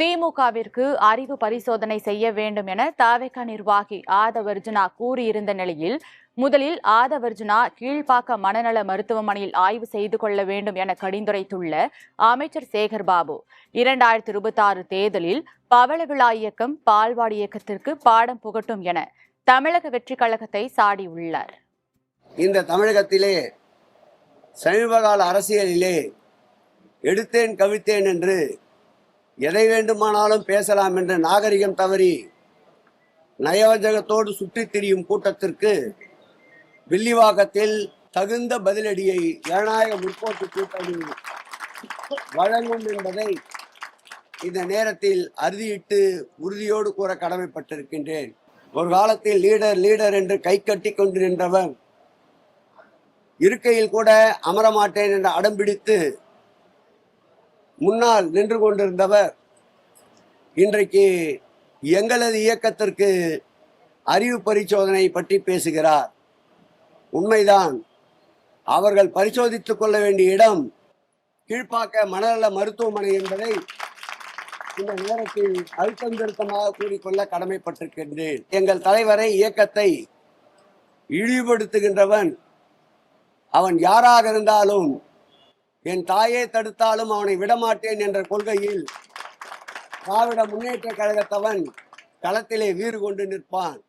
திமுகவிற்கு அறிவு பரிசோதனை செய்ய வேண்டும் என தவிக நிர்வாகி ஆதவர்ஜுனா கூறியிருந்த நிலையில் முதலில் ஆதவர்ஜுனா கீழ்ப்பாக்க மனநல மருத்துவமனையில் ஆய்வு செய்து கொள்ள வேண்டும் என கடிந்துரைத்துள்ள அமைச்சர் சேகர்பாபு 2026 தேர்தலில் பவள விழா இயக்கம் பால்வாடி இயக்கத்திற்கு பாடம் புகட்டும் என தமிழக வெற்றி கழகத்தை சாடியுள்ளார். இந்த தமிழகத்திலே சமீபகால அரசியலிலே எடுத்தேன் கவிழ்த்தேன் என்று எதை வேண்டுமானாலும் பேசலாம் என்ற நாகரிகம் தவறி நயவஞ்சகத்தோடு சுற்றித் திரியும் கூட்டத்திற்கு வில்லிவாக்கத்தில் தகுந்த பதிலடியை ஜனநாயக முற்போக்கு கூட்டணி வழங்கும் என்பதை இந்த நேரத்தில் அறுதியிட்டு உறுதியோடு கூற கடமைப்பட்டிருக்கின்றேன். ஒரு காலத்தில் லீடர் என்று கை கட்டி கொண்டு நின்றவன் இருக்கையில் கூட அமரமாட்டேன் என்று அடம்பிடித்து முன்னால் நின்று கொண்டிருந்தவர் இன்றைக்கு எங்களது இயக்கத்திற்கு அறிவு பரிசோதனை பற்றி பேசுகிறார். உண்மைதான், அவர்கள் பரிசோதித்துக் கொள்ள வேண்டிய இடம் கீழ்ப்பாக்க மனநல மருத்துவமனை என்பதை இந்த நேரத்தில் அழுத்தம் திருத்தமாக கூறிக்கொள்ள கடமைப்பட்டிருக்கின்றேன். எங்கள் தலைவரை, இயக்கத்தை இழிவுபடுத்துகின்றவன் அவன் யாராக இருந்தாலும் என் தாயே தடுத்தாலும் அவனை விடமாட்டேன் என்ற கொள்கையில் திராவிட முன்னேற்ற கழகத்தவன் களத்திலே வீறு கொண்டு நிற்பான்.